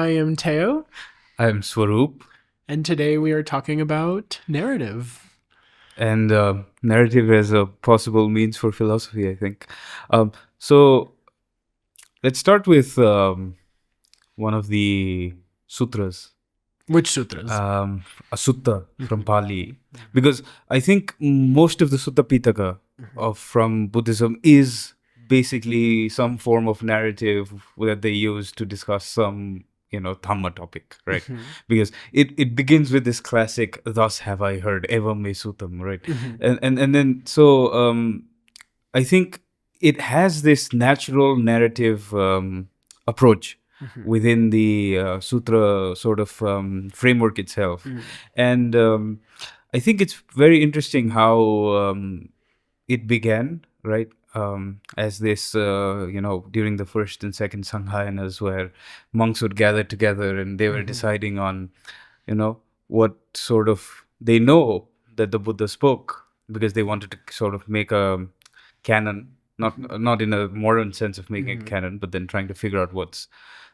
I am Teo. I am Sworup. And today we are talking about narrative. And narrative as a possible means for philosophy, I think. So let's start with one of the sutras. Which sutras? A sutta from Pali. Because I think most of the Sutta Pitaka from Buddhism is basically some form of narrative that they use to discuss some, Dhamma topic, right? Because it begins with this classic, thus have I heard, evam me suttam, right? And then, so I think it has this natural narrative approach within the sutra sort of framework itself. And I think it's very interesting how it began, right? As this, during the first and second Sanghayanas, where monks would gather together and they were deciding on, what sort of, they know that the Buddha spoke because they wanted to sort of make a canon, not in a modern sense of making a canon, but then trying to figure out what's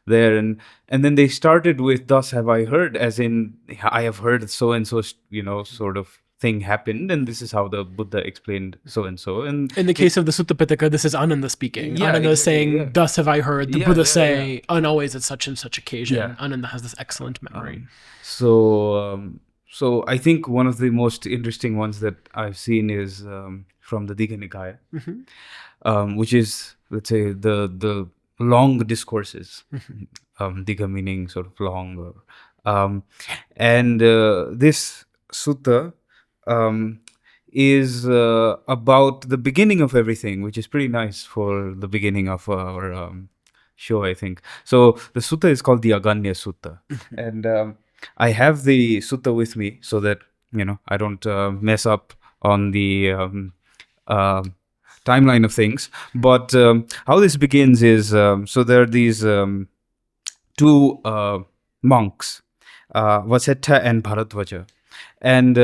there. And then they started with, thus have I heard, as in, I have heard so-and-so, sort of thing happened, and this is how the Buddha explained so-and-so. And in the case of the Sutta Pitaka, this is Ananda speaking. Ananda is saying, thus have I heard the Buddha say, and always at such and such occasion. Ananda has this excellent memory. So I think one of the most interesting ones that I've seen is from the Digha Nikaya, which is, let's say, the long discourses. Digha meaning sort of long. And this sutta is about the beginning of everything, which is pretty nice for the beginning of our show, I think. So the sutta is called the Aganya Sutta. And I have the sutta with me so that, I don't mess up on the timeline of things. But how this begins is, so there are these two monks, Vasetta and Bharadvaja. And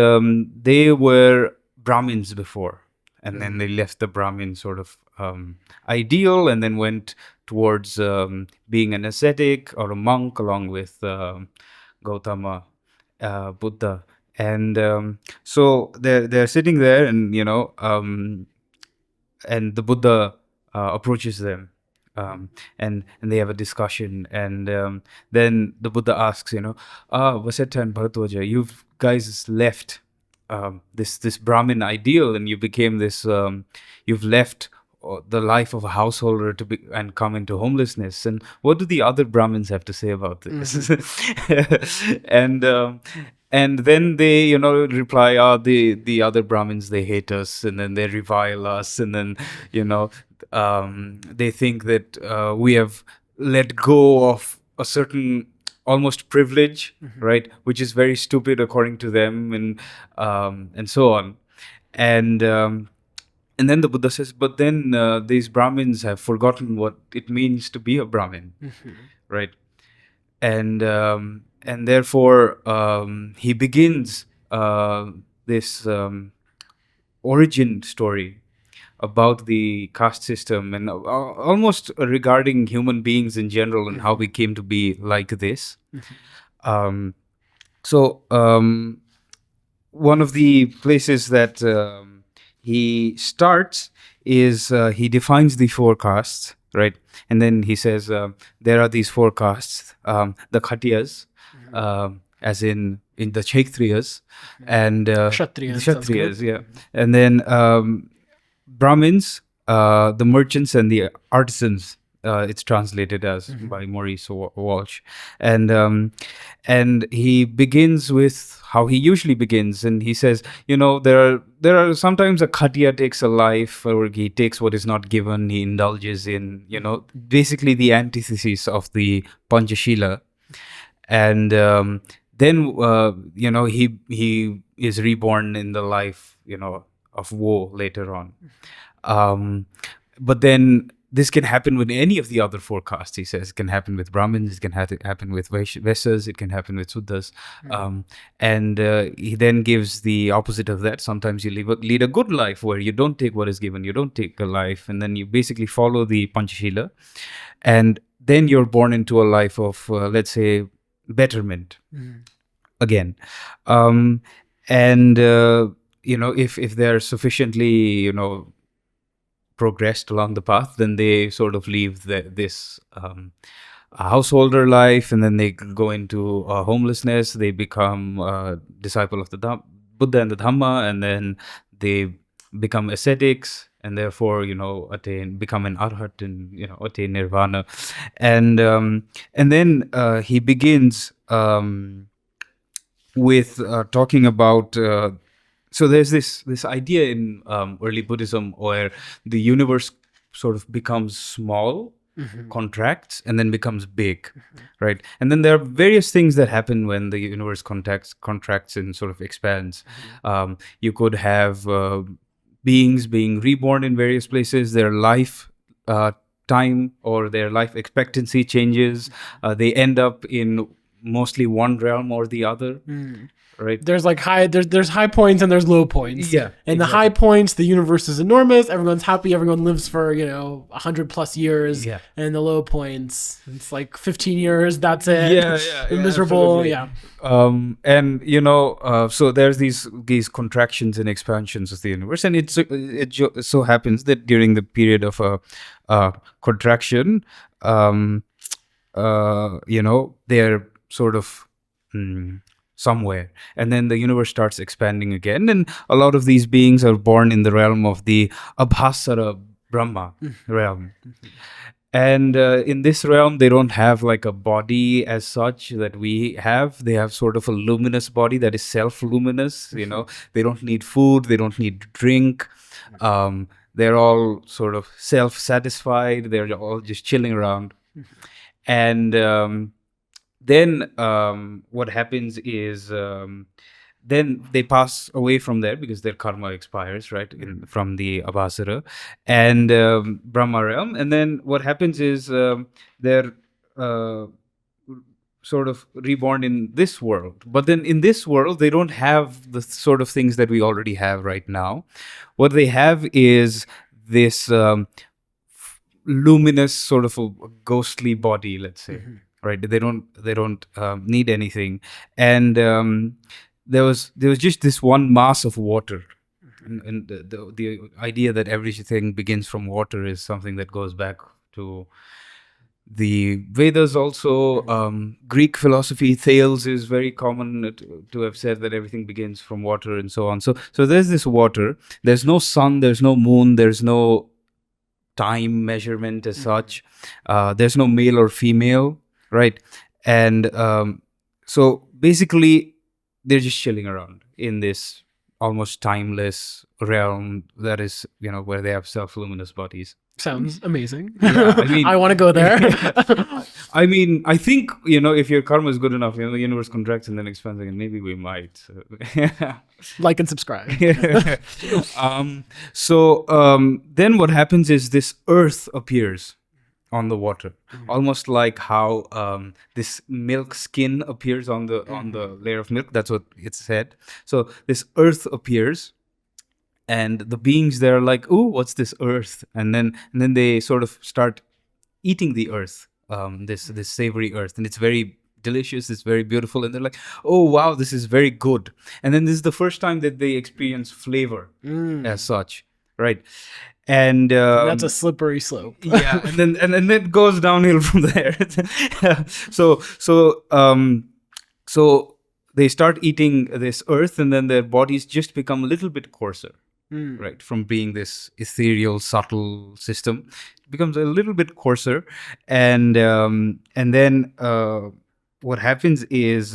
they were Brahmins before. And then they left the Brahmin sort of ideal and then went towards being an ascetic or a monk along with Gautama Buddha. And so they're sitting there and, and the Buddha approaches them. And they have a discussion, and then the Buddha asks, Vasetta and Bharadvaja, you guys left this Brahmin ideal, and you became this. You've left the life of a householder and come into homelessness. And what do the other Brahmins have to say about this? And then they, reply, the other Brahmins, they hate us, and then they revile us, and then, they think that we have let go of a certain almost privilege, right, which is very stupid according to them, and so on. And then the Buddha says, but then these Brahmins have forgotten what it means to be a Brahmin, right? And therefore he begins this origin story about the caste system and almost regarding human beings in general and how we came to be like this. So one of the places that he starts is he defines the four castes, right? And then he says there are these four castes, the Khatiyas, as in the Kshatriyas, and Kshatriyas, yeah. And then Brahmins, the merchants and the artisans, it's translated as by Maurice Walsh. And he begins with how he usually begins, and he says, there are sometimes a Khatiya takes a life, or he takes what is not given, he indulges in, basically the antithesis of the Panchashila. And then, he is reborn in the life, of woe later on. But then this can happen with any of the other four castes, he says. It can happen with Brahmins, it can happen with Vaishyas, it can happen with Sudras. And he then gives the opposite of that. Sometimes you lead a good life where you don't take what is given, you don't take a life, and then you basically follow the Panchashila. And then you're born into a life of, let's say, betterment again. And, if they're sufficiently, progressed along the path, then they sort of leave this householder life, and then they go into homelessness. They become a disciple of the Buddha and the Dhamma, and then they become ascetics, and therefore become an arhat and attain nirvana. And then he begins with talking about so there's this idea in early Buddhism where the universe sort of becomes small, contracts, and then becomes big, right? And then there are various things that happen when the universe contracts and sort of expands. You could have beings being reborn in various places. Their life time or their life expectancy changes. They end up in mostly one realm or the other. Right. There's like there's high points and there's low points. Yeah. And the high points, the universe is enormous. Everyone's happy. Everyone lives for 100+ years. Yeah. And the low points, it's like 15 years. That's it. Yeah. Miserable. Absolutely. Yeah. And so there's these contractions and expansions of the universe, and it so happens that during the period of contraction, they're sort of somewhere, and then the universe starts expanding again, and a lot of these beings are born in the realm of the Abhasara Brahma realm. And in this realm, they don't have like a body as such that we have. They have sort of a luminous body that is self-luminous. They don't need food. They don't need drink. They're all sort of self-satisfied. They're all just chilling around. And then what happens is then they pass away from there because their karma expires, right, from the Abhasara and Brahma realm. And then what happens is they're sort of reborn in this world. But then in this world, they don't have the sort of things that we already have right now. What they have is this luminous sort of a ghostly body, let's say. Right, they don't need anything, and there was just this one mass of water, and the idea that everything begins from water is something that goes back to the Vedas. Also, Greek philosophy, Thales is very common to have said that everything begins from water and so on. So there's this water. There's no sun. There's no moon. There's no time measurement as such. There's no male or female. Right. And so basically, they're just chilling around in this almost timeless realm that is, where they have self-luminous bodies. Sounds amazing. Yeah, I mean, I want to go there. I mean, I think, if your karma is good enough, the universe contracts and then expands again, maybe we might. Like and subscribe. So then what happens is this earth appears on the water, almost like how this milk skin appears on the layer of milk. That's what it's said. So this earth appears, and the beings there are like, "Ooh, what's this earth?" And then they sort of start eating the earth, this savory earth, and it's very delicious. It's very beautiful, and they're like, "Oh wow, this is very good." And then this is the first time that they experience flavor as such, right? And that's a slippery slope. Yeah, and then it goes downhill from there. So they start eating this earth, and then their bodies just become a little bit coarser, right? From being this ethereal, subtle system, it becomes a little bit coarser, and then what happens is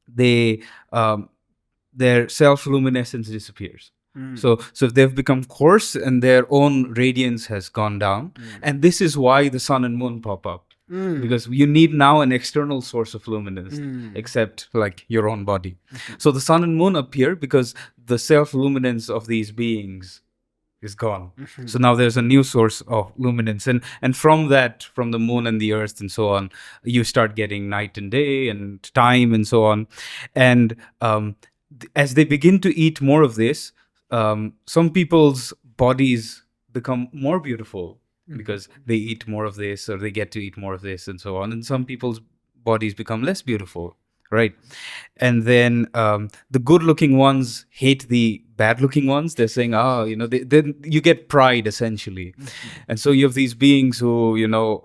their self-luminescence disappears. So they've become coarse, and their own radiance has gone down, and this is why the sun and moon pop up, because you need now an external source of luminance, except like your own body. So the sun and moon appear because the self-luminance of these beings is gone. So now there's a new source of luminance, and from the moon and the earth and so on, you start getting night and day and time and so on, and as they begin to eat more of this, some people's bodies become more beautiful because they eat more of this or they get to eat more of this and so on. And some people's bodies become less beautiful, right? And then the good-looking ones hate the bad-looking ones. They're saying, then you get pride essentially. And so you have these beings who,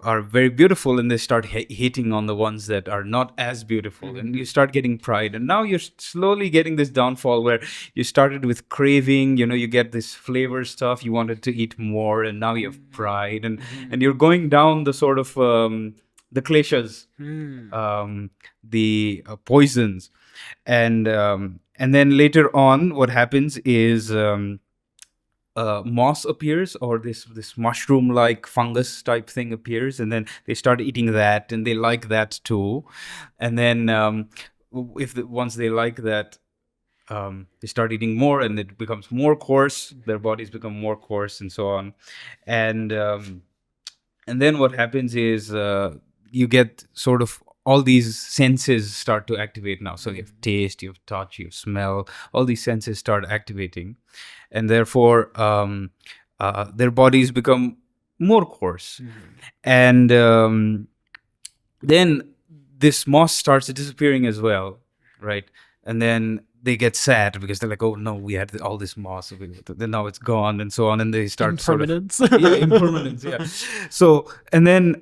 are very beautiful, and they start hating on the ones that are not as beautiful, and you start getting pride. And now you're slowly getting this downfall where you started with craving, you get this flavor stuff, you wanted to eat more, and now you have pride, and you're going down the sort of the kleshas, the poisons, and then later on, what happens is moss appears, or this mushroom-like fungus type thing appears, and then they start eating that, and they like that too. And then once they like that, they start eating more, and it becomes more coarse. Their bodies become more coarse, and so on. And then what happens is you get sort of all these senses start to activate now. So you have taste, you have touch, you have smell. All these senses start activating, and therefore their bodies become more coarse. And then this moss starts disappearing as well, right? And then they get sad because they're like, oh no, we had all this moss, then now it's gone, and so on. And they start impermanence. Impermanence. Yeah. So and then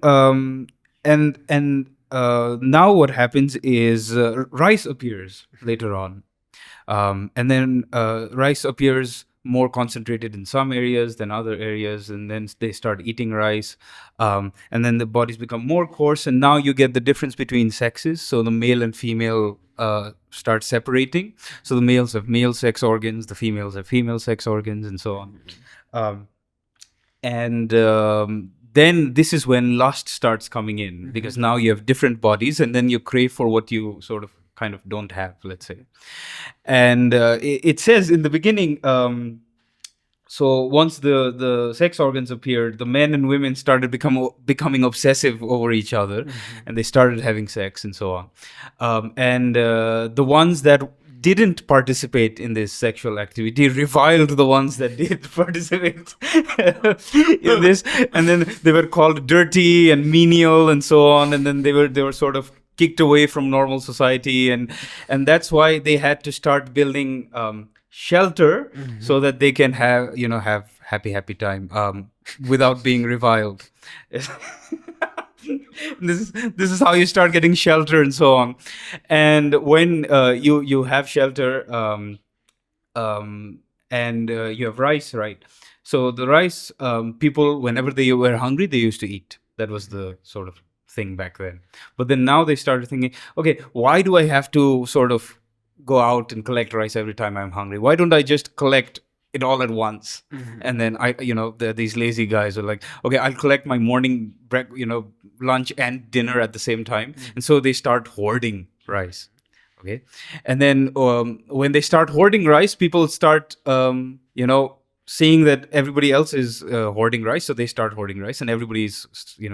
now what happens is rice appears later on, and then rice appears more concentrated in some areas than other areas, and then they start eating rice, and then the bodies become more coarse, and now you get the difference between sexes. So the male and female start separating. So the males have male sex organs, the females have female sex organs, and so on. Then this is when lust starts coming in, because now you have different bodies, and then you crave for what you sort of kind of don't have, let's say. And it says in the beginning, so once the sex organs appeared, the men and women started becoming obsessive over each other, and they started having sex and so on. And the ones that didn't participate in this sexual activity reviled the ones that did participate in this, and then they were called dirty and menial and so on, and then they were sort of kicked away from normal society, and that's why they had to start building shelter so that they can have happy time without being reviled. This is how you start getting shelter and so on. And when you have shelter and you have rice, right? So the rice, people, whenever they were hungry, they used to eat. That was the sort of thing back then. But then now they started thinking, okay, why do I have to sort of go out and collect rice every time I'm hungry? Why don't I just collect it all at once? And then these lazy guys are like, okay, I'll collect my morning lunch and dinner at the same time. And so they start hoarding rice. Okay. And then when they start hoarding rice, people start seeing that everybody else is hoarding rice, so they start hoarding rice, and everybody's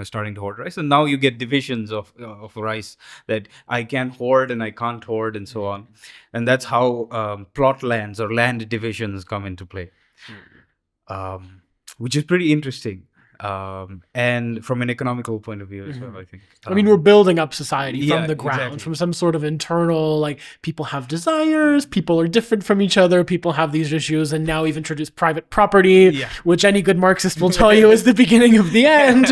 starting to hoard rice, and now you get divisions of rice, that I can hoard and I can't hoard, and so on. And that's how plot lands or land divisions come into play, which is pretty interesting. And from an economical point of view as well, I think. I mean, we're building up society from the ground, from some sort of internal, like, people have desires, people are different from each other, people have these issues, and now we've introduced private property, which any good Marxist will tell you is the beginning of the end.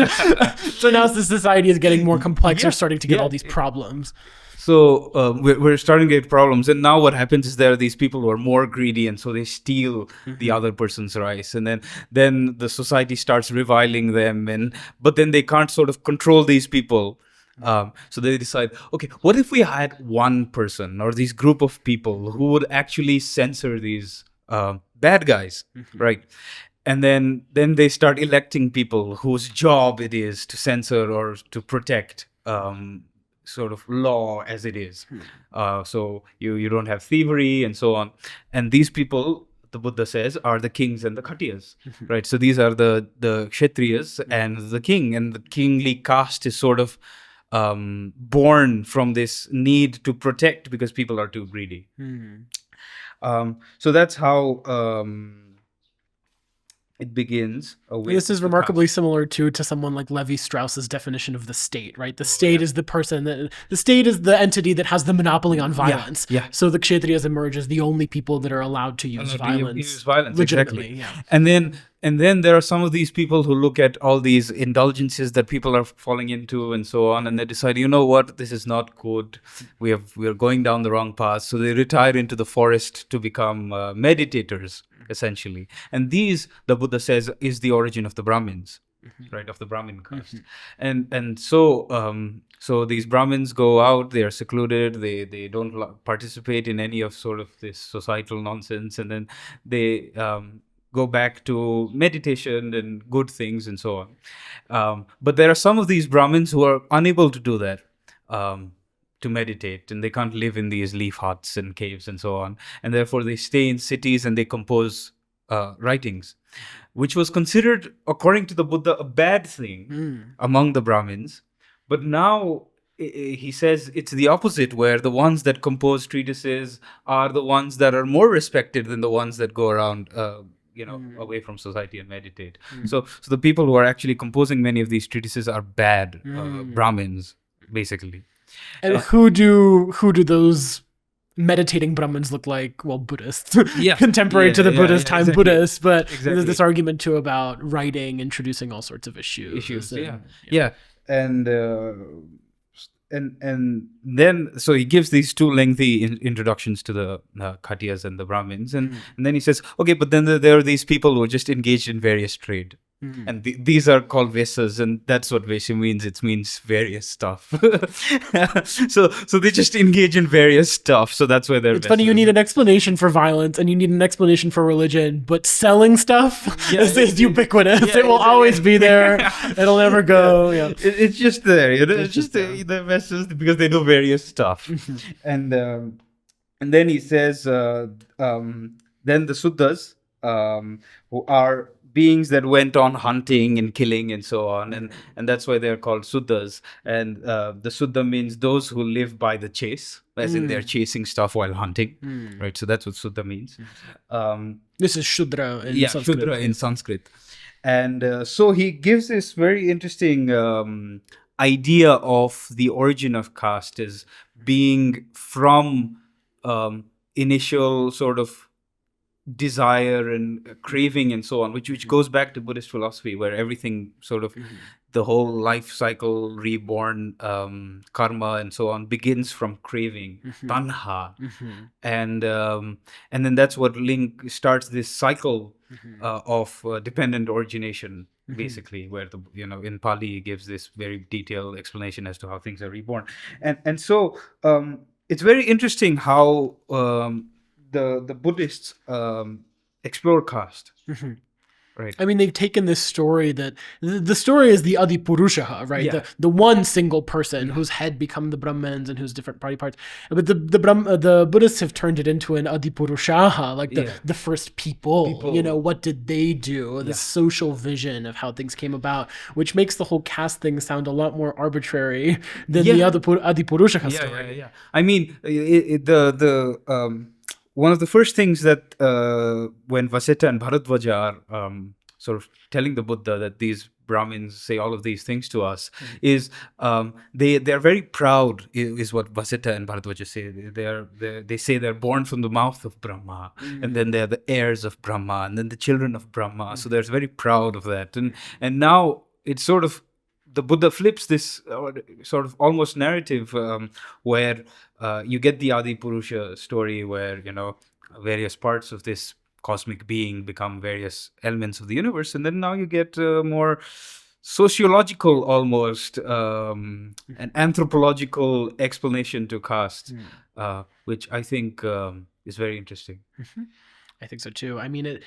So now the society is getting more complex, we're starting to get all these problems. So we're starting to get problems, and now what happens is there are these people who are more greedy, and so they steal the other person's rice, and then the society starts reviling them, but then they can't sort of control these people. So they decide, okay, what if we had one person or this group of people who would actually censor these bad guys, right? And then they start electing people whose job it is to censor or to protect sort of law as it is. So you don't have thievery and so on. And these people, the Buddha says, are the kings and the khatiyas, right? So these are the kshatriyas and the king, and the kingly caste is sort of born from this need to protect because people are too greedy. So that's how it begins with this is remarkably similar to someone like Levi Strauss's definition of the state, right? The state is the person the state is the entity that has the monopoly on violence. So the Kshatriyas emerge as the only people that are allowed to use violence. Legitimately. Exactly. And then there are some of these people who look at all these indulgences that people are falling into and so on, and they decide, you know what, this is not good. We are going down the wrong path. So they retire into the forest to become meditators, essentially. And these, the Buddha says, is the origin of the Brahmins, right, of the Brahmin caste. And so these Brahmins go out, they are secluded, they don't participate in any of sort of this societal nonsense, and then they go back to meditation and good things and so on. But there are some of these Brahmins who are unable to do that, to meditate, and they can't live in these leaf huts and caves and so on. And therefore they stay in cities and they compose writings, which was considered, according to the Buddha, a bad thing among the Brahmins. But now he says it's the opposite, where the ones that compose treatises are the ones that are more respected than the ones that go around away from society and meditate. So the people who are actually composing many of these treatises are bad Brahmins, basically. And who do those meditating Brahmins look like? Well, Buddhists. Contemporary to the Buddha's time, exactly. Buddhists. But there's this argument too about writing, introducing all sorts of issues. And then, so he gives these two lengthy introductions to the Khatiyas and the Brahmins. And then he says, okay, but then there are these people who are just engaged in various trade. And these are called Vesas, and that's what Vesha means. It means various stuff. so they just engage in various stuff. So that's where they're. It's funny. You need an explanation for violence, and you need an explanation for religion, but selling stuff is ubiquitous. It will always be there. It'll never go. It's just there. It's just the Vesas because they do various stuff. And then he says, then the Suddhas, who are beings that went on hunting and killing and so on, and that's why they're called Suddhas. And the Suddha means those who live by the chase, as in they're chasing stuff while hunting, right? So that's what Suddha means. This is Shudra in Sanskrit. Shudra in Sanskrit. And so he gives this very interesting idea of the origin of caste as being from initial sort of desire and craving and so on, which goes back to Buddhist philosophy, where everything sort of the whole life cycle, reborn, karma and so on begins from craving, tanha, and then that's what starts this cycle of dependent origination, basically, where in Pali he gives this very detailed explanation as to how things are reborn, and so it's very interesting how the Buddhists explore caste. Right. I mean, they've taken this story that the story is the Adipurusha, right? Yeah. The one single person whose head become the Brahmins and whose different body parts. But the Buddhists have turned it into an Adipurusha, like the first people. What did they do? The social vision of how things came about, which makes the whole caste thing sound a lot more arbitrary than the Adipurusha story. Yeah. I mean, one of the first things that when Vasita and Bharadwaja are sort of telling the Buddha that these Brahmins say all of these things to us is they're very proud, is what Vasita and Bharadwaja say. They say they're born from the mouth of Brahma, and then they're the heirs of Brahma, and then the children of Brahma. So they're very proud of that. And now it's sort of the Buddha flips this sort of almost narrative where you get the Adi Purusha story where, various parts of this cosmic being become various elements of the universe. And then now you get more sociological, almost, an anthropological explanation to caste, which I think is very interesting. I think so too. I mean,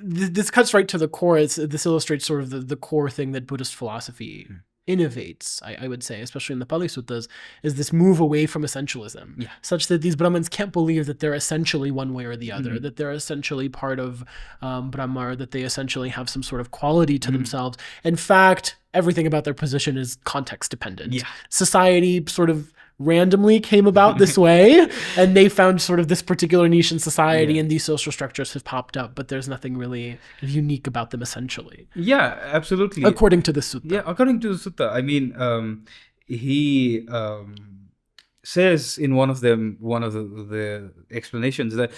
this cuts right to the core. This illustrates sort of the core thing that Buddhist philosophy innovates, I would say, especially in the Pali Suttas, is this move away from essentialism, such that these Brahmins can't believe that they're essentially one way or the other, that they're essentially part of Brahma, or that they essentially have some sort of quality to themselves. In fact, everything about their position is context dependent. Society sort of randomly came about this way, and they found sort of this particular niche in society, and these social structures have popped up, but there's nothing really unique about them essentially. Yeah, absolutely. According to the sutta. Yeah, according to the sutta. I mean, he says in one of the explanations that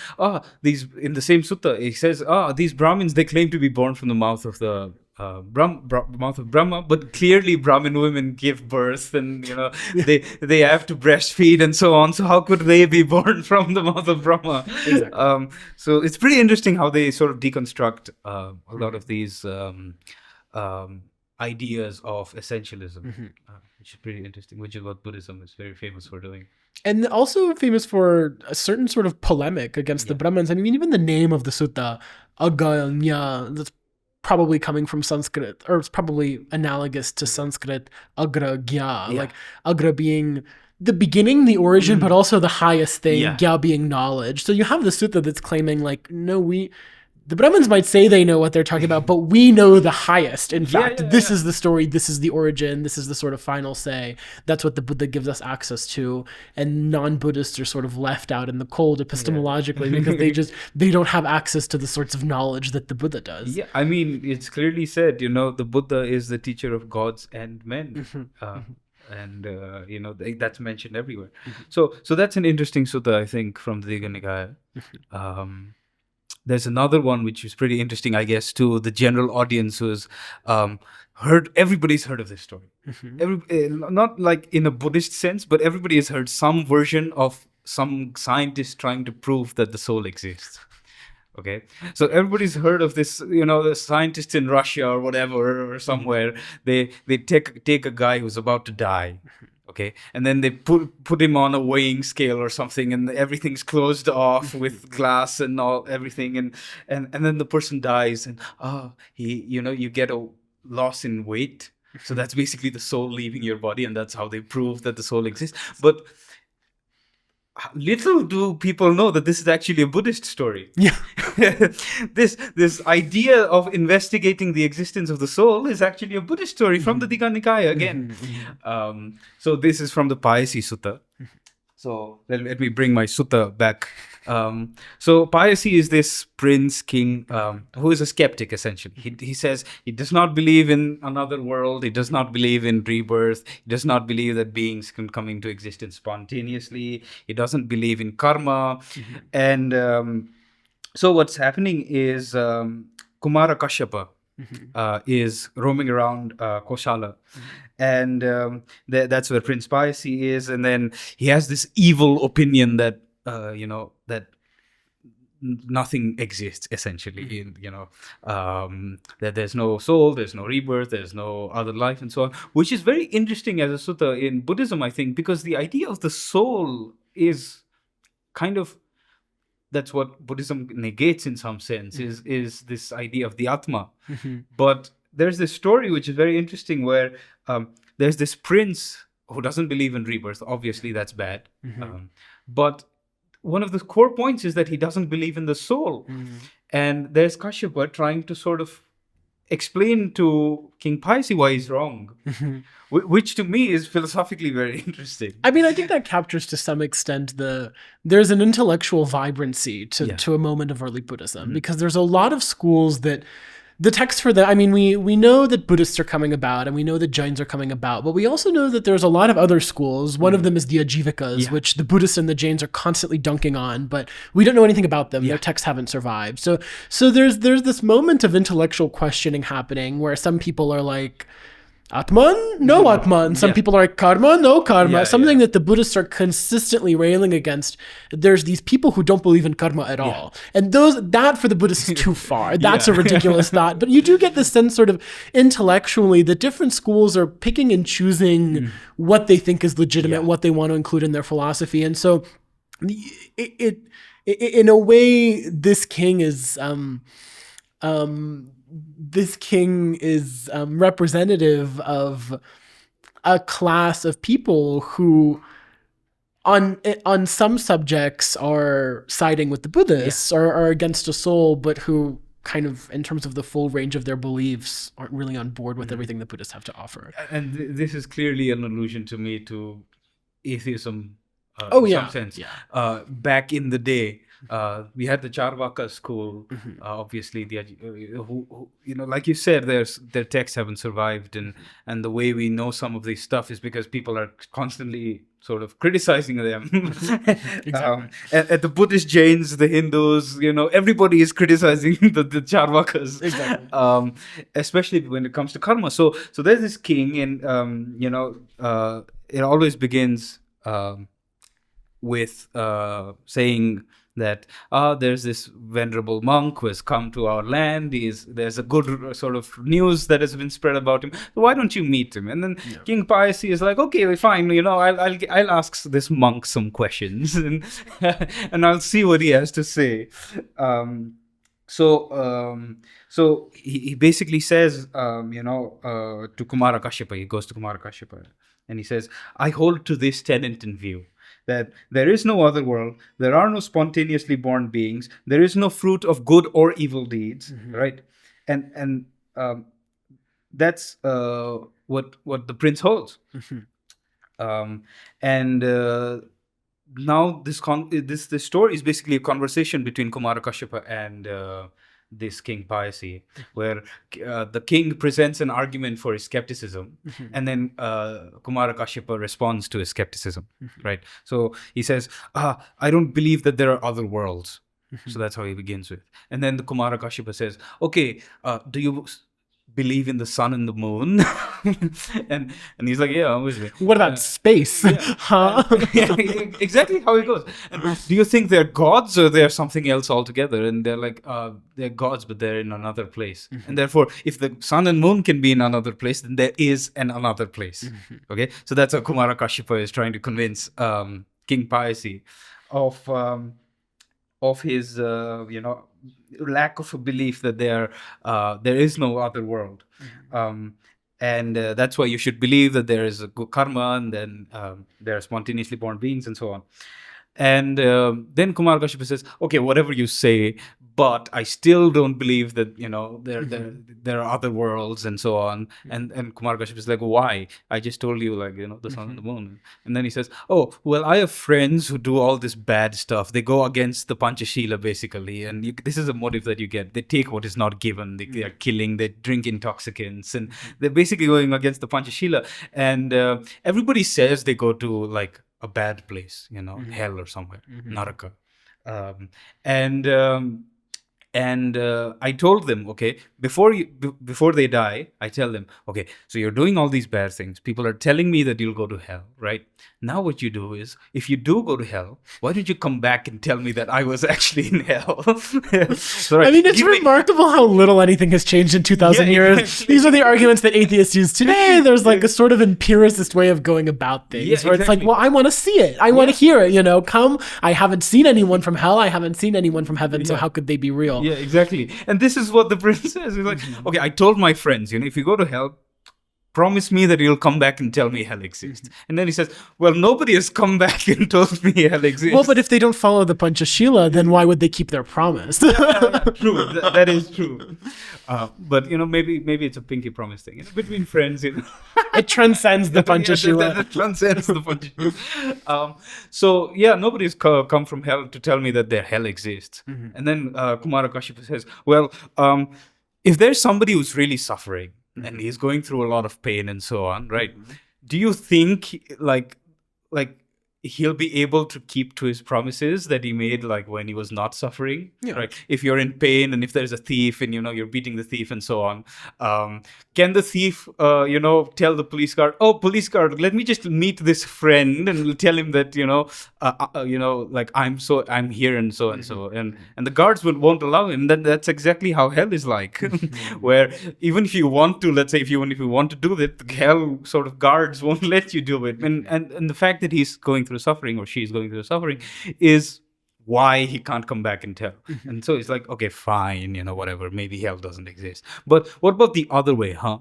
these in the same sutta he says these Brahmins, they claim to be born from the mouth of the mouth of Brahma, but clearly Brahmin women give birth, and they have to breastfeed and so on. So how could they be born from the mouth of Brahma? Exactly. So it's pretty interesting how they sort of deconstruct a lot of these ideas of essentialism, which is pretty interesting, which is what Buddhism is very famous for doing. And also famous for a certain sort of polemic against the Brahmins. I mean, even the name of the sutta, Aganya, that's probably coming from Sanskrit, or it's probably analogous to Sanskrit, Agra Gya, like Agra being the beginning, the origin, but also the highest thing, Gya being knowledge. So you have the sutta that's claiming like, no, the Brahmins might say they know what they're talking about, but we know the highest. In fact, this is the story, this is the origin, this is the sort of final say. That's what the Buddha gives us access to. And non-Buddhists are sort of left out in the cold epistemologically because they don't have access to the sorts of knowledge that the Buddha does. Yeah, I mean, it's clearly said, the Buddha is the teacher of gods and men. And, that's mentioned everywhere. So that's an interesting sutta, I think, from the Digha Nikaya. There's another one which is pretty interesting, I guess, to the general audience who's everybody's heard of this story. Not like in a Buddhist sense, but everybody has heard some version of some scientist trying to prove that the soul exists. Okay, so everybody's heard of this, the scientists in Russia or whatever, or somewhere, they take a guy who's about to die. Okay, and then they put him on a weighing scale or something, and everything's closed off with glass and everything, and then the person dies, and you get a loss in weight. So that's basically the soul leaving your body, and that's how they prove that the soul exists. But little do people know that this is actually a Buddhist story. Yeah. This idea of investigating the existence of the soul is actually a Buddhist story from the Digha Nikaya again. So this is from the Payasi Sutta. So let me bring my sutta back. So Payasi is this prince king who is a skeptic, essentially. He says he does not believe in another world. He does not believe in rebirth. He does not believe that beings can come into existence spontaneously. He doesn't believe in karma. And so what's happening is Kumara Kashyapa is roaming around Koshala. And that's where Prince Payasi is. And then he has this evil opinion that, that nothing exists, essentially. That there's no soul, there's no rebirth, there's no other life, and so on. Which is very interesting as a sutta in Buddhism, I think, because the idea of the soul is kind of, that's what Buddhism negates in some sense, is this idea of the Atma. But there's this story which is very interesting where there's this prince who doesn't believe in rebirth. Obviously, that's bad. But one of the core points is that he doesn't believe in the soul. And there's Kashyapa trying to sort of explain to King Payasi why he's wrong, which to me is philosophically very interesting. I mean, I think that captures to some extent there's an intellectual vibrancy to a moment of early Buddhism, because there's a lot of schools that the text for that, I mean, we know that Buddhists are coming about and we know that Jains are coming about, but we also know that there's a lot of other schools. One of them is the Ajivikas, which the Buddhists and the Jains are constantly dunking on, but we don't know anything about them. Their texts haven't survived. So there's this moment of intellectual questioning happening where some people are like, Atman? No Atman. Some people are like, karma? No karma. Something that the Buddhists are consistently railing against. There's these people who don't believe in karma at all. And that for the Buddhists is too far. That's a ridiculous thought. But you do get the sense sort of intellectually that different schools are picking and choosing what they think is legitimate, what they want to include in their philosophy. And so in a way, this king is representative of a class of people who on some subjects are siding with the Buddhists or are against a soul, but who kind of, in terms of the full range of their beliefs, aren't really on board with everything the Buddhists have to offer. And this is clearly an allusion to me to atheism Oh, in yeah. some sense. Yeah. Back in the day, we had the Charvaka school. Obviously, who like you said, their texts haven't survived, and the way we know some of this stuff is because people are constantly sort of criticizing them. Exactly. At the Buddhist, Jains, the Hindus, everybody is criticizing the Charvakas. Exactly. Especially when it comes to karma. So there's this king, and it always begins with saying that there's this venerable monk who has come to our land. There's a good sort of news that has been spread about him. So why don't you meet him? And then King Payasi is like, okay, fine. I'll ask this monk some questions and and I'll see what he has to say. So he basically says, to Kumara Kashyapa, he goes to Kumara Kashyapa and he says, I hold to this tenet in view, that there is no other world, there are no spontaneously born beings, there is no fruit of good or evil deeds, right? And that's what the prince holds. Now this story is basically a conversation between Kumara Kashyapa and this King Payasi, where the king presents an argument for his skepticism, and then Kumara Kashyapa responds to his skepticism, right? So he says, I don't believe that there are other worlds. So that's how he begins with. And then the Kumara Kashyapa says, okay, do you believe in the sun and the moon? and he's like, yeah, obviously. What about space? Huh? Exactly how it goes. And do you think they're gods or they're something else altogether? And they're like, they're gods, but they're in another place. And therefore, if the sun and moon can be in another place, then there is another place. Okay, so that's how Kumara Kashyapa is trying to convince King Payasi of his lack of a belief that there is no other world. And that's why you should believe that there is a good karma, and then there are spontaneously born beings and so on. And then Kumara Kashyapa says, okay, whatever you say, but I still don't believe that, there are other worlds and so on. And Kumara Kashyapa is like, why? I just told you, the sun and the moon. And then he says, oh, well, I have friends who do all this bad stuff. They go against the Panchashila, basically. And this is a motive that you get. They take what is not given. They are killing. They drink intoxicants. And they're basically going against the Panchashila. And everybody says they go to, a bad place, hell or somewhere, Naraka. And I told them, okay, before they die, I tell them, okay, so you're doing all these bad things. People are telling me that you'll go to hell, right? Now what you do is, if you do go to hell, why don't you come back and tell me that I was actually in hell? So, right, I mean, it's remarkable how little anything has changed in 2,000 years. Exactly. These are the arguments that atheists use today. There's a sort of empiricist way of going about things, where it's like, well, I want to see it. I want to hear it, come. I haven't seen anyone from hell. I haven't seen anyone from heaven. So how could they be real? Yeah, exactly. And this is what the prince says. He's like, okay, I told my friends, if you go to hell, promise me that you'll come back and tell me hell exists. And then he says, well, nobody has come back and told me hell exists. Well, but if they don't follow the Panchashila, then why would they keep their promise? True. That is true. But, maybe it's a pinky promise thing. Between friends, It transcends the Panchashila. It transcends the Panchashila. So, nobody's come from hell to tell me that their hell exists. And then Kumara Kashyapa says, well, if there's somebody who's really suffering, and he's going through a lot of pain and so on, right? Do you think like he'll be able to keep to his promises that he made when he was not suffering? Right? If you're in pain and if there's a thief and you're beating the thief and so on, can the thief tell the police guard, oh, police guard, let me just meet this friend and tell him that I'm here and so and so, and the guards won't allow him. That's exactly how hell is like. Where even if you want to, let's say if you want to do it, the hell sort of guards won't let you do it. And the fact that he's going through suffering, or she's going through suffering, is why he can't come back and tell. And so it's like, okay, fine, whatever, maybe hell doesn't exist. But what about the other way, huh?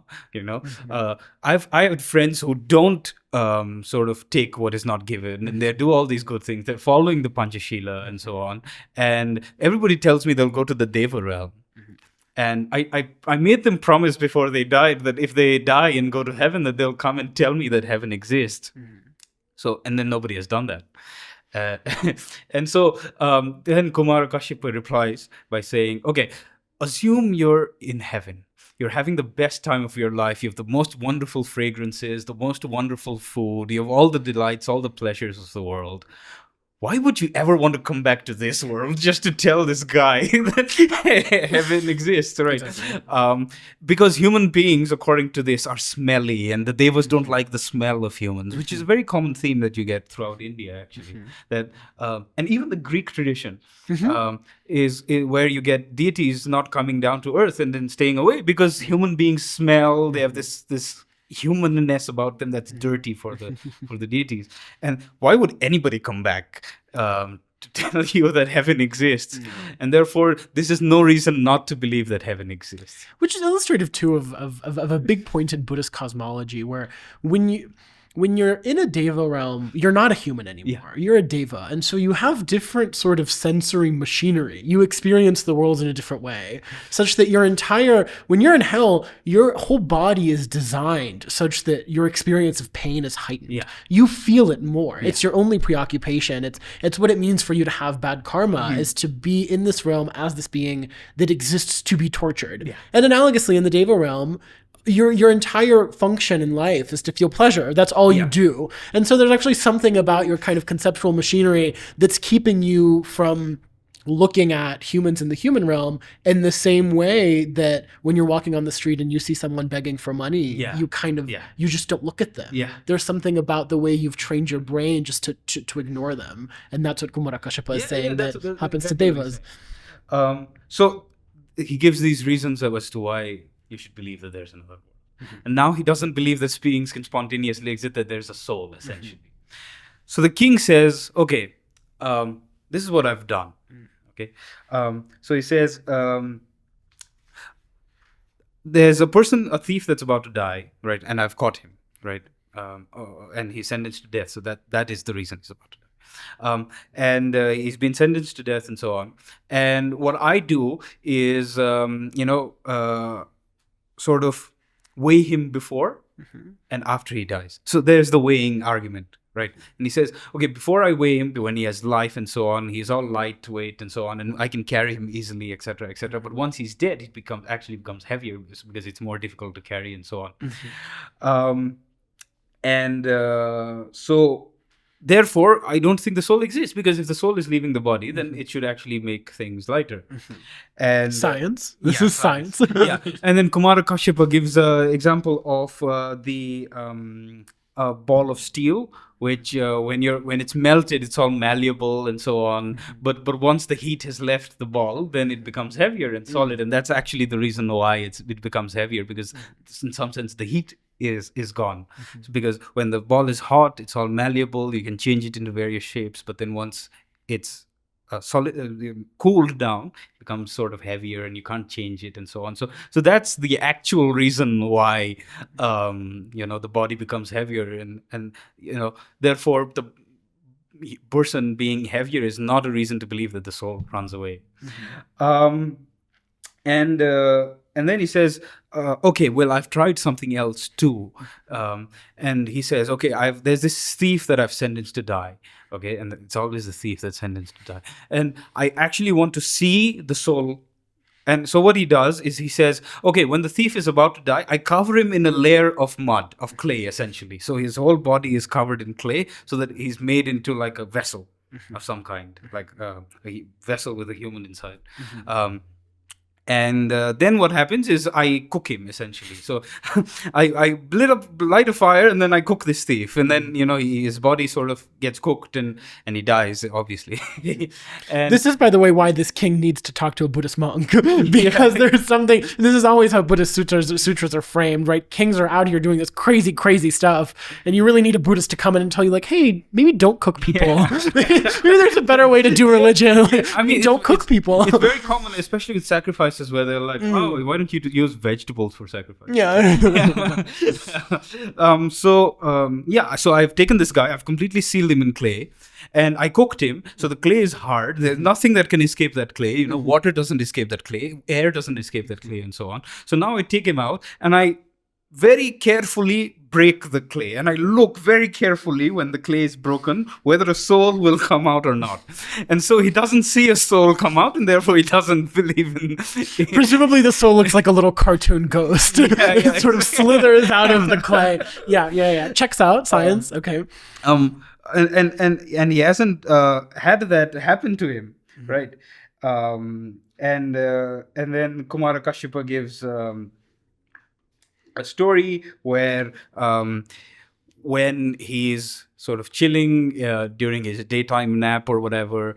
I had friends who don't sort of take what is not given, and they do all these good things. They're following the Panchashila and so on. And everybody tells me they'll go to the Deva realm. And I made them promise before they died that if they die and go to heaven, that they'll come and tell me that heaven exists. So, and then nobody has done that. And so then Kumara Kashyapa replies by saying, okay, assume you're in heaven. You're having the best time of your life. You have the most wonderful fragrances, the most wonderful food. You have all the delights, all the pleasures of the world. Why would you ever want to come back to this world just to tell this guy that heaven exists, right? Exactly. Because human beings, according to this, are smelly, and the devas don't like the smell of humans, which is a very common theme that you get throughout India, actually. That and even the Greek tradition is where you get deities not coming down to earth and then staying away because human beings smell. They have this humanness about them that's dirty for the deities. And why would anybody come back to tell you that heaven exists? And therefore this is no reason not to believe that heaven exists, which is illustrative too of a big point in Buddhist cosmology, where when you're in a deva realm, you're not a human anymore. You're a deva. And so you have different sort of sensory machinery. You experience the world in a different way, such that when you're in hell, your whole body is designed such that your experience of pain is heightened. You feel it more. It's your only preoccupation. It's what it means for you to have bad karma, is to be in this realm as this being that exists to be tortured. And analogously, in the deva realm, your entire function in life is to feel pleasure. That's all you do. And so there's actually something about your kind of conceptual machinery that's keeping you from looking at humans in the human realm in the same way that when you're walking on the street and you see someone begging for money, you kind of, you just don't look at them. There's something about the way you've trained your brain just to ignore them. And that's what Kumara Kashyapa is saying that happens to devas. So he gives these reasons as to why you should believe that there's another world. And now he doesn't believe that beings can spontaneously exist, that there's a soul, essentially. So the king says, okay, this is what I've done. Okay. So he says, there's a thief that's about to die, right? And I've caught him, right? And he's sentenced to death. So that is the reason he's about to die. And he's been sentenced to death and so on. And what I do is, sort of weigh him before and after he dies. So there's the weighing argument, right? And he says, okay, before I weigh him, when he has life and so on, he's all lightweight and so on, and I can carry him easily, etc., etc. But once he's dead, it becomes heavier because it's more difficult to carry and so on. So therefore, I don't think the soul exists, because if the soul is leaving the body, then it should actually make things lighter. And science. This is science. And then Kumara Kashyapa gives an example of the ball of steel, which when it's melted, it's all malleable and so on. But once the heat has left the ball, then it becomes heavier and solid. And that's actually the reason why it becomes heavier, because in some sense the heat is gone. So because when the ball is hot, it's all malleable, you can change it into various shapes, but then once it's cooled down, it becomes sort of heavier and you can't change it and so on. So that's the actual reason why the body becomes heavier, and therefore the person being heavier is not a reason to believe that the soul runs away. And then he says, okay, well, I've tried something else too. And he says, okay, there's this thief that I've sentenced to die. Okay, and it's always the thief that's sentenced to die. And I actually want to see the soul. And so what he does is he says, okay, when the thief is about to die, I cover him in a layer of mud, of clay, essentially. So his whole body is covered in clay so that he's made into like a vessel of some kind, like a vessel with a human inside. And then what happens is I cook him, essentially. So I light a fire, and then I cook this thief. And then, his body sort of gets cooked and he dies, obviously. And this is, by the way, why this king needs to talk to a Buddhist monk. Because there's something, this is always how Buddhist sutras are framed, right? Kings are out here doing this crazy, crazy stuff. And you really need a Buddhist to come in and tell you, like, hey, maybe don't cook people. Maybe there's a better way to do religion. I mean, don't cook people. It's very common, especially with sacrifices, where they're like, oh, why don't you use vegetables for sacrifice? So I've taken this guy, I've completely sealed him in clay, and I cooked him. So the clay is hard. There's nothing that can escape that clay. Water doesn't escape that clay, air doesn't escape that clay, and so on. So now I take him out and I very carefully break the clay, and I look very carefully when the clay is broken whether a soul will come out or not. And so he doesn't see a soul come out, and therefore he doesn't believe in. Presumably, the soul looks like a little cartoon ghost. It sort of slithers out of the clay. Yeah. Checks out. Science. Okay. And he hasn't had that happen to him, right? And then Kumarakashipa gives a story where when he's sort of chilling during his daytime nap or whatever,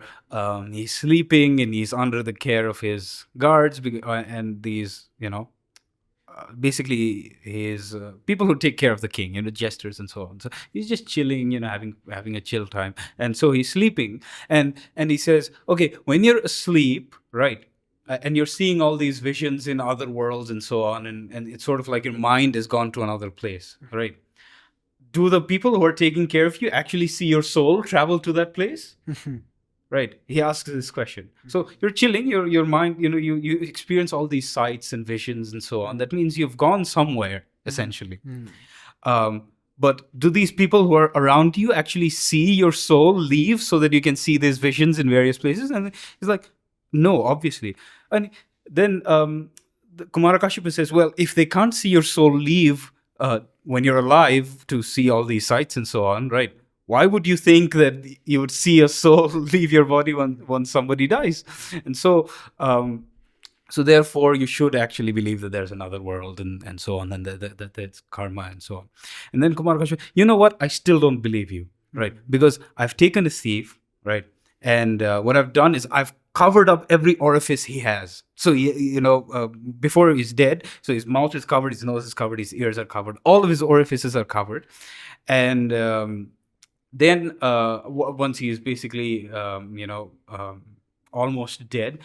he's sleeping and he's under the care of his guards and these, basically his people who take care of the king, jesters and so on. So he's just chilling, having a chill time. And so he's sleeping, and he says, okay, when you're asleep, right, and you're seeing all these visions in other worlds and so on, and it's sort of like your mind has gone to another place, right? Do the people who are taking care of you actually see your soul travel to that place? Right. He asks this question. So you're chilling, your mind, you experience all these sights and visions and so on. That means you've gone somewhere, essentially. But do these people who are around you actually see your soul leave so that you can see these visions in various places? And he's like, no, obviously. And then Kumarakashipa says, well, if they can't see your soul leave when you're alive to see all these sights and so on, right? Why would you think that you would see a soul leave your body when somebody dies? And so therefore, you should actually believe that there's another world and so on, and that it's karma and so on. And then Kumarakashipa, you know what? I still don't believe you, right? Because I've taken a thief, right? And what I've done is I've covered up every orifice he has. So, before he's dead, so his mouth is covered, his nose is covered, his ears are covered, all of his orifices are covered. And then once he is basically, almost dead,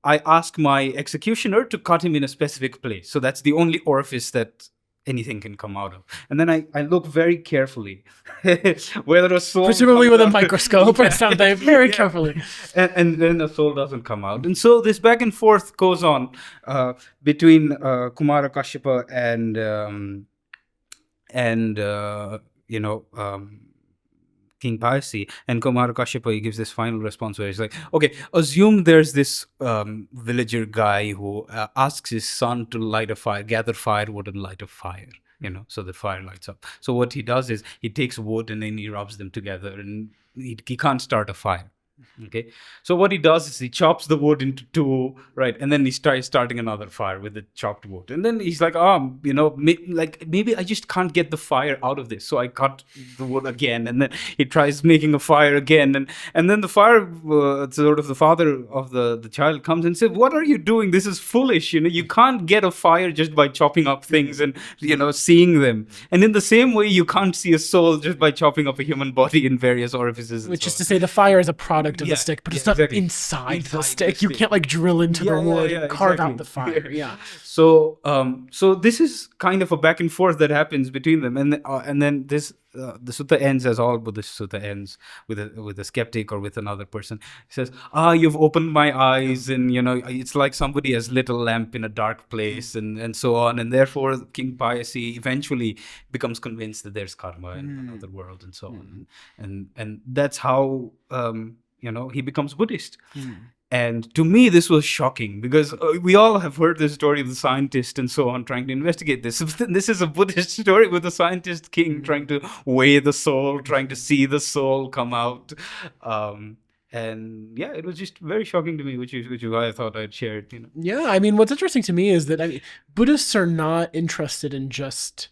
I ask my executioner to cut him in a specific place. So that's the only orifice that anything can come out of. And then I look very carefully whether a soul... Presumably with a microscope or something, very carefully. And then the soul doesn't come out. And so this back and forth goes on between Kumarakashipa and King Payasi. And Kumarakashipa, he gives this final response where he's like, okay, assume there's this villager guy who asks his son to light a fire, gather firewood and light a fire, so the fire lights up. So what he does is he takes wood and then he rubs them together, and he can't start a fire. Okay, so what he does is he chops the wood into two, right, and then he tries starting another fire with the chopped wood, and then he's like, maybe I just can't get the fire out of this, so I cut the wood again, and then he tries making a fire again, and then the fire, sort of the father of the child comes and says, what are you doing? This is foolish. You can't get a fire just by chopping up things and seeing them, and in the same way you can't see a soul just by chopping up a human body in various orifices. Which is to say, the fire is a product of the stick, but it's not inside the stick. You can't drill into the wood and carve out the fire. Yeah. So this is kind of a back and forth that happens between them, and then this the sutta ends as all Buddhist sutta ends with a skeptic or with another person. He says, you've opened my eyes, and it's like somebody has lit a lamp in a dark place, and so on, and therefore King Payasi eventually becomes convinced that there's karma in another world and so on, and that's how he becomes Buddhist. And to me, this was shocking because we all have heard the story of the scientist and so on trying to investigate this. This is a Buddhist story with a scientist king trying to weigh the soul, trying to see the soul come out. And yeah, it was just very shocking to me, which is why I thought I'd share it. Yeah, I mean, what's interesting to me is that Buddhists are not interested in just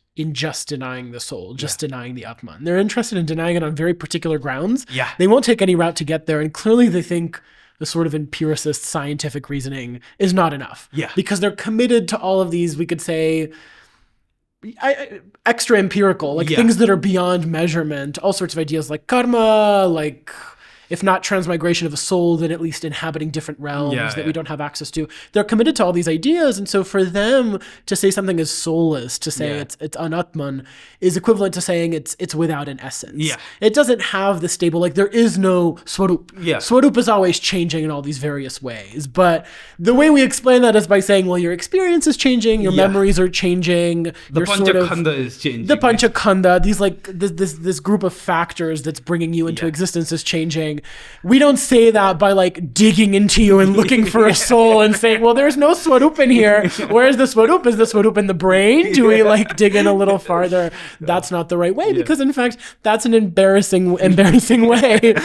denying the soul, denying the Atman. They're interested in denying it on very particular grounds. Yeah. They won't take any route to get there, and clearly they think the sort of empiricist scientific reasoning is not enough. Yeah. Because they're committed to all of these, we could say, extra empirical, things that are beyond measurement, all sorts of ideas like karma, if not transmigration of a soul, then at least inhabiting different realms that we don't have access to. They're committed to all these ideas. And so for them to say something is soulless, to say it's anatman, is equivalent to saying it's without an essence. Yeah. It doesn't have the stable, like there is no Sworup. Yeah. Sworup is always changing in all these various ways. But the way we explain that is by saying, well, your experience is changing, your memories are changing. The Panchakhanda is changing. The Panchakhanda, these like this group of factors that's bringing you into existence is changing. We don't say that by like digging into you and looking for a soul and saying, well, there's no Sworup in here. Where's the Sworup? Is the Sworup in the brain? Do we like dig in a little farther? That's not the right way, because in fact, that's an embarrassing way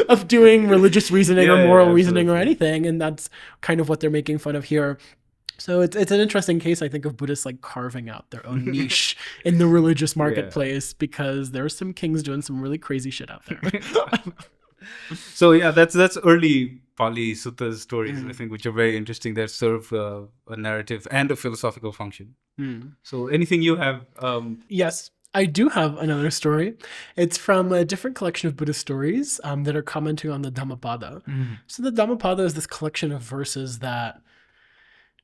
of doing religious reasoning or moral reasoning or anything. And that's kind of what they're making fun of here. So it's an interesting case, I think, of Buddhists like carving out their own niche in the religious marketplace, because there's some kings doing some really crazy shit out there. So that's early Pali Sutta stories, I think, which are very interesting, that serve a narrative and a philosophical function. So anything you have? Yes, I do have another story. It's from a different collection of Buddhist stories that are commenting on the Dhammapada. So the Dhammapada is this collection of verses that,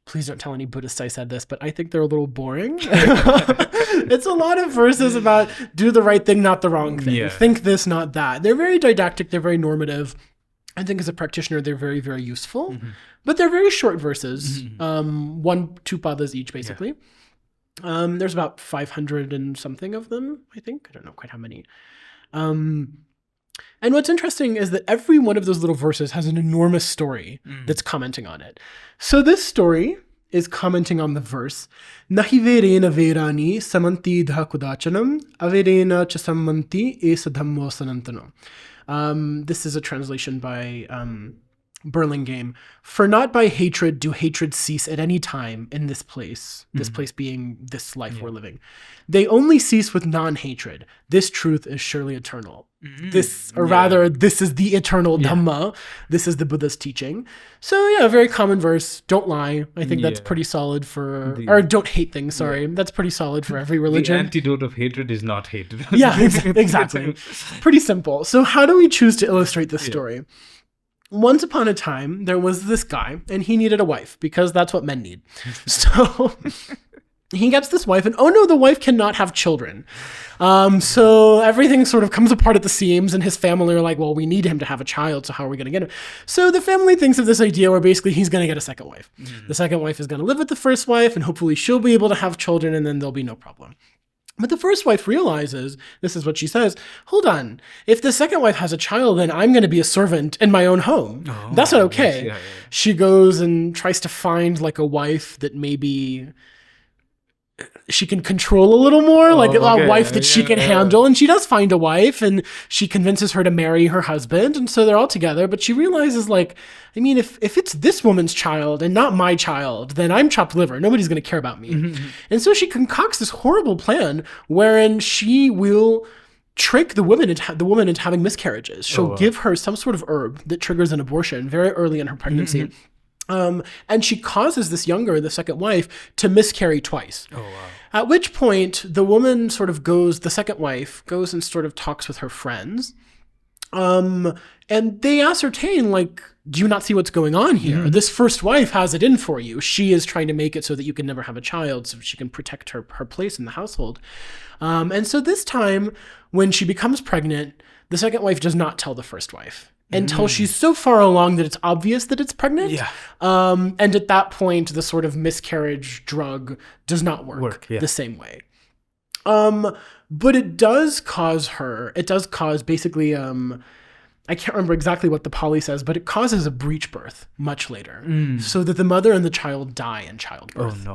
please don't tell any Buddhists I said this, but I think they're a little boring. It's a lot of verses about do the right thing, not the wrong thing. Think this, not that. They're very didactic. They're very normative. I think as a practitioner, they're very, very useful. But they're very short verses. 1-2 padas each, basically. There's about 500 and something of them, I think. I don't know quite how many. And what's interesting is that every one of those little verses has an enormous story that's commenting on it. So this story is commenting on the verse, Nahi verena verani samanti dha kudachanam averena cha samanti esa dhammo sanantano. This is a translation by Burlingame. For not by hatred do hatred cease at any time in this place being this life we're living. They only cease with non-hatred. This truth is surely eternal. This is the eternal Dhamma. This is the Buddha's teaching. So a very common verse. Don't lie. I think that's pretty solid for, or don't hate things, sorry. That's pretty solid for every religion. The antidote of hatred is not hatred. Exactly. Pretty simple. So how do we choose to illustrate this story? Once upon a time, there was this guy, and he needed a wife, because that's what men need. So he gets this wife, and oh no, the wife cannot have children. So everything sort of comes apart at the seams, and his family are like, well, we need him to have a child, so how are we going to get him? So the family thinks of this idea where basically he's going to get a second wife. The second wife is going to live with the first wife, and hopefully she'll be able to have children, and then there'll be no problem. But the first wife realizes, this is what she says, hold on, if the second wife has a child, then I'm going to be a servant in my own home. That's not okay. She goes and tries to find like a wife that maybe she can control a little more, like a wife that she can handle. And she does find a wife, and she convinces her to marry her husband. And so they're all together. But she realizes, like, I mean, if it's this woman's child and not my child, then I'm chopped liver. Nobody's going to care about me. And so she concocts this horrible plan wherein she will trick the woman into having miscarriages. She'll give her some sort of herb that triggers an abortion very early in her pregnancy. And she causes the second wife, to miscarry twice. At which point, the second wife goes and sort of talks with her friends. And they ascertain, like, do you not see what's going on here? This first wife has it in for you. She is trying to make it so that you can never have a child, so she can protect her place in the household. And so this time, when she becomes pregnant, the second wife does not tell the first wife until she's so far along that it's obvious that it's pregnant. And at that point, the sort of miscarriage drug does not work the same way. But it does cause basically, I can't remember exactly what the Pali says, but it causes a breech birth much later, so that the mother and the child die in childbirth.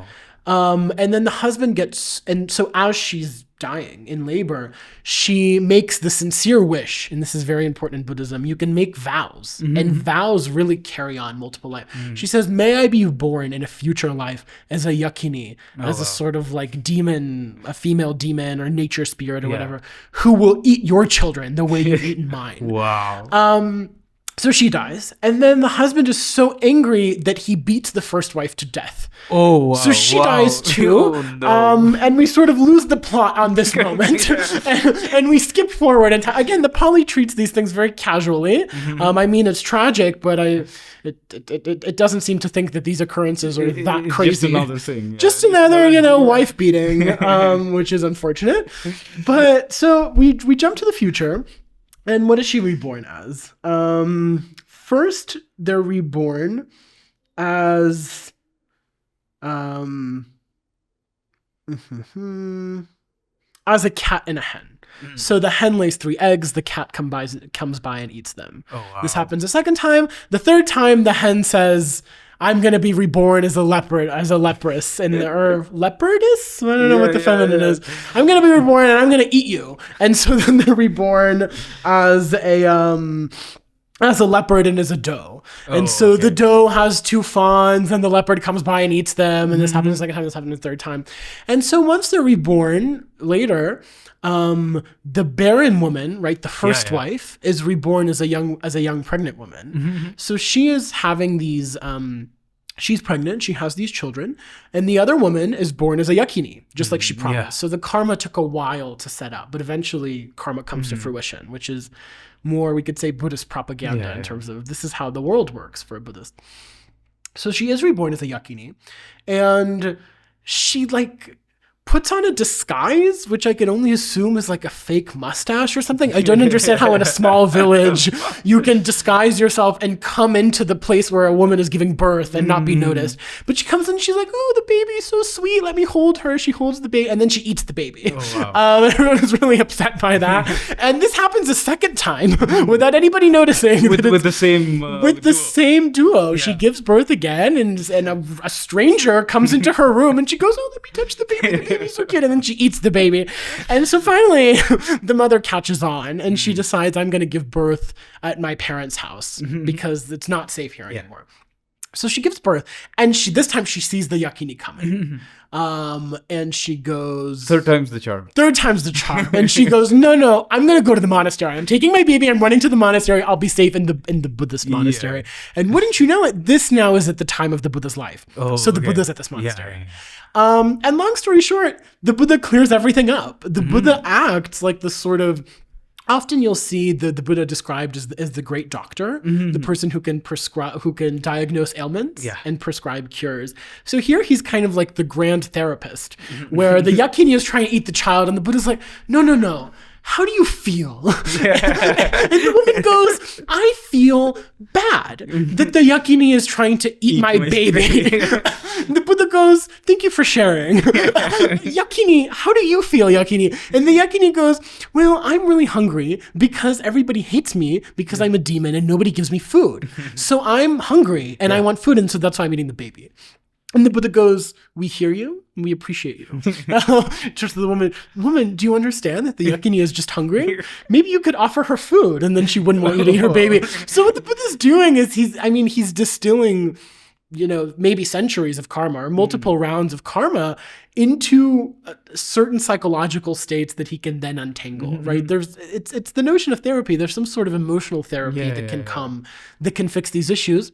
And then the husband and so as she's dying in labor, she makes the sincere wish, and this is very important in Buddhism, you can make vows, and vows really carry on multiple lives. She says, may I be born in a future life as a yakini, as a sort of like demon, a female demon or nature spirit or whatever, who will eat your children the way you've eaten mine. So she dies, and then the husband is so angry that he beats the first wife to death. Oh, wow. So she dies too, Oh, no. and we sort of lose the plot on this moment, and we skip forward. And again, the Pali treats these things very casually. I mean, it's tragic, but it doesn't seem to think that these occurrences are that crazy. Just another thing. Yeah. Just another, wife beating, which is unfortunate. But so we jump to the future. And what is she reborn as? First, they're reborn as a cat and a hen. So the hen lays 3 eggs, the cat comes by and eats them. Oh, wow. This happens a second time. The third time, the hen says, I'm going to be reborn as a leprous, or leopardess? I don't know what the feminine is. I'm going to be reborn and I'm going to eat you. And so then they're reborn as a leopard and as a doe. And so the doe has 2 fawns and the leopard comes by and eats them. And this happens the second time, this happens the third time. And so once they're reborn later, the barren woman, right, the first wife, is reborn as a young pregnant woman. So she is having these, she's pregnant, she has these children, and the other woman is born as a yakini, just like she promised. So the karma took a while to set up, but eventually karma comes to fruition, which is more, we could say, Buddhist propaganda in terms of this is how the world works for a Buddhist. So she is reborn as a yakini, and she puts on a disguise, which I can only assume is like a fake mustache or something. I don't understand how in a small village you can disguise yourself and come into the place where a woman is giving birth and not be noticed. But she comes in and she's like, oh, the baby is so sweet. Let me hold her. She holds the baby and then she eats the baby. Oh, wow. Everyone is really upset by that. And this happens a second time without anybody noticing. With the same duo. Yeah. She gives birth again and a stranger comes into her room and she goes, oh, let me touch the baby. The baby's so cute. And then she eats the baby. And so finally the mother catches on and she decides, I'm going to give birth at my parents' house because it's not safe here anymore. So she gives birth and this time she sees the yakini coming. And she goes... Third time's the charm. And she goes, no, I'm going to go to the monastery. I'm taking my baby. I'm running to the monastery. I'll be safe in the Buddhist monastery. Yeah. And wouldn't you know it, this now is at the time of the Buddha's life. So the Buddha's at this monastery. Yeah. And long story short, the Buddha clears everything up. The Buddha acts like the sort of... Often you'll see the Buddha described as the great doctor, the person who can diagnose ailments and prescribe cures. So here he's kind of like the grand therapist, where the yakini is trying to eat the child, and the Buddha's like, no. How do you feel? And the woman goes, I feel bad that the yakini is trying to eat my baby. The Buddha goes, thank you for sharing. Yakini, how do you feel, yakini? And the yakini goes, well, I'm really hungry because everybody hates me because I'm a demon and nobody gives me food. So I'm hungry and I want food, and so that's why I'm eating the baby. And the Buddha goes, we hear you, and we appreciate you. Just the woman, do you understand that the yakini is just hungry? Maybe you could offer her food, and then she wouldn't want you to eat her baby. So what the Buddha's doing is he's distilling, maybe centuries of karma or multiple rounds of karma into certain psychological states that he can then untangle, right? It's the notion of therapy. There's some sort of emotional therapy that can fix these issues.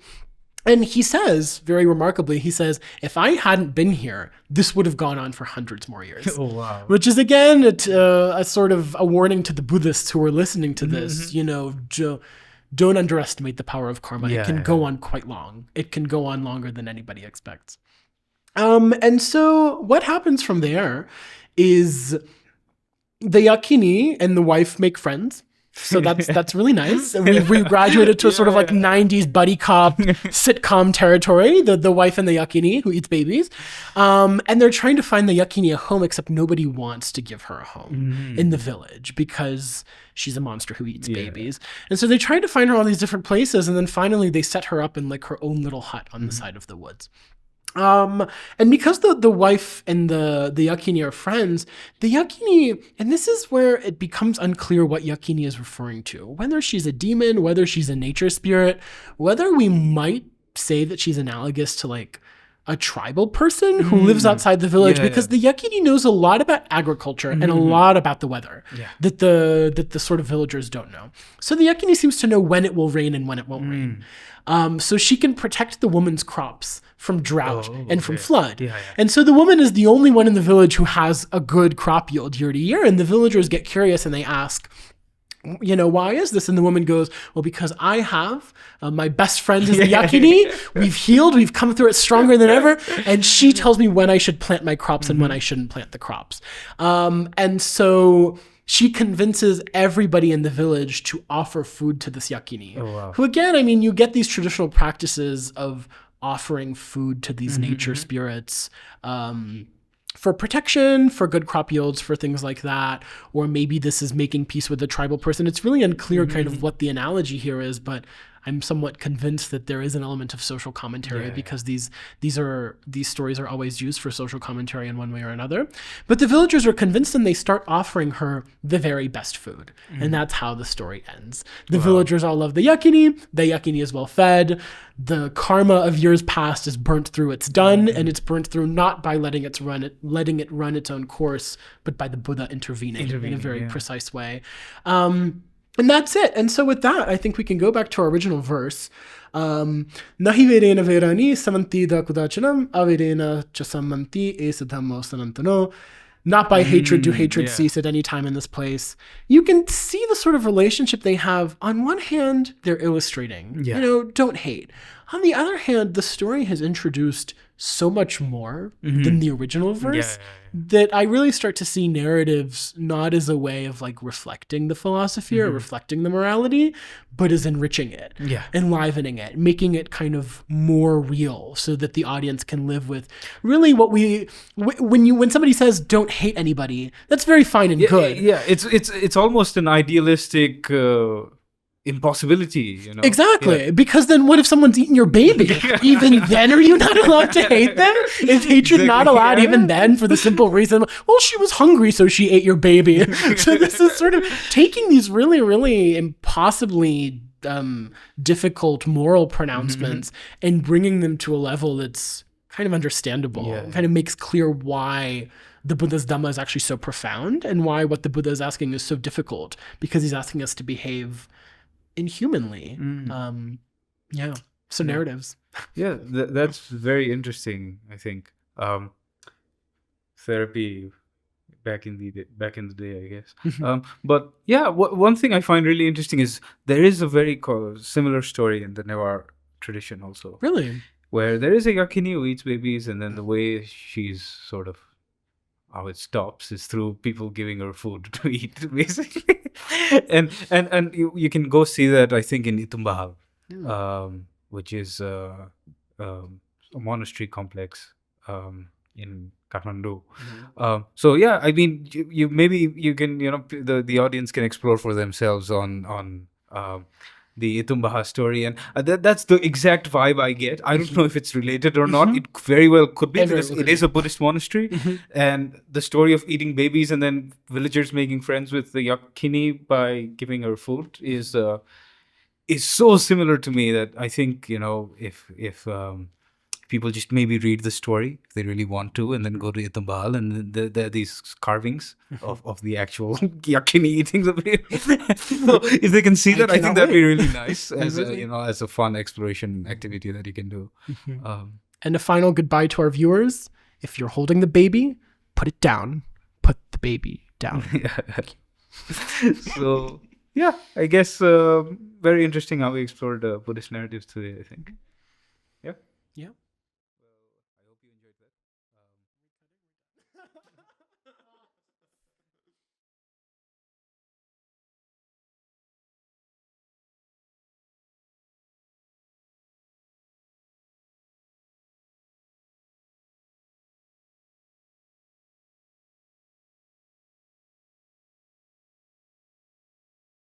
And he says, very remarkably, if I hadn't been here, this would have gone on for hundreds more years. Oh, wow. Which is, again, a sort of a warning to the Buddhists who are listening to this, don't underestimate the power of karma. It can go on quite long. It can go on longer than anybody expects. And so what happens from there is the yakini and the wife make friends. So that's really nice. We've graduated to a sort of like 90s buddy cop sitcom territory, the wife and the yakini who eats babies. And they're trying to find the yakini a home, except nobody wants to give her a home in the village because she's a monster who eats babies. And so they try to find her all these different places, and then finally they set her up in like her own little hut on the side of the woods. And because the wife and the yakini are friends, the yakini, and this is where it becomes unclear what yakini is referring to, whether she's a demon, whether she's a nature spirit, whether we might say that she's analogous to like a tribal person who lives outside the village, because the yakini knows a lot about agriculture and a lot about the weather that the sort of villagers don't know. So the yakini seems to know when it will rain and when it won't rain. So she can protect the woman's crops from drought and from flood. And so the woman is the only one in the village who has a good crop yield year to year. And the villagers get curious and they ask, why is this? And the woman goes, well, because I have my best friend is the yakini. We've healed. We've come through it stronger than ever. And she tells me when I should plant my crops and when I shouldn't plant the crops. And so she convinces everybody in the village to offer food to this yakini. Who, again, I mean, you get these traditional practices of offering food to these nature spirits, for protection, for good crop yields, for things like that. Or maybe this is making peace with the tribal person. It's really unclear kind of what the analogy here is, but I'm somewhat convinced that there is an element of social commentary because these stories are always used for social commentary in one way or another. But the villagers are convinced and they start offering her the very best food. And that's how the story ends. The villagers all love the yakini is well fed. The karma of years past is burnt through, it's done, and it's burnt through not by letting it run its own course, but by the Buddha intervening in a very precise way. And that's it. And so with that, I think we can go back to our original verse. Nahi verena verani samanti da kudachanam averena chasamanti esadhammo sanantano. Not by hatred do hatred cease at any time in this place. You can see the sort of relationship they have. On one hand, they're illustrating, don't hate. On the other hand, the story has introduced so much more than the original verse that I really start to see narratives not as a way of like reflecting the philosophy or reflecting the morality, but as enriching it, enlivening it, making it kind of more real so that the audience can live with really what when somebody says don't hate anybody, that's very fine and good. It's almost an idealistic impossibility, Exactly. Because then what if someone's eating your baby? Even then are you not allowed to hate them? Is hatred not allowed even then for the simple reason, well, she was hungry so she ate your baby? So this is sort of taking these really, really impossibly difficult moral pronouncements and bringing them to a level that's kind of understandable. Kind of makes clear why the Buddha's Dhamma is actually so profound and why what the Buddha is asking is so difficult, because he's asking us to behave inhumanly. So narratives. That's very interesting. I think therapy back in the day, I guess. But one thing I find really interesting is there is a very similar story in the Newar tradition also. Really? Where there is a yakini who eats babies, and then the way she's sort of how it stops is through people giving her food to eat, basically. and you can go see that, I think, in Itumbahal, which is a monastery complex in Kathmandu. So I mean, you can the audience can explore for themselves on the Itumbaha story, and that's the exact vibe I get. I don't know if it's related or not. It very well could be, because it is a Buddhist monastery, and the story of eating babies and then villagers making friends with the yakini by giving her food is so similar to me that I think if people just maybe read the story if they really want to, and then go to Itumbahal, and there are these carvings of the actual yakini eating the baby. So if they can see that, I think that'd be really nice as a fun exploration activity that you can do. And a final goodbye to our viewers: if you're holding the baby, put it down. Put the baby down. So I guess very interesting how we explored Buddhist narratives today, I think. Yeah.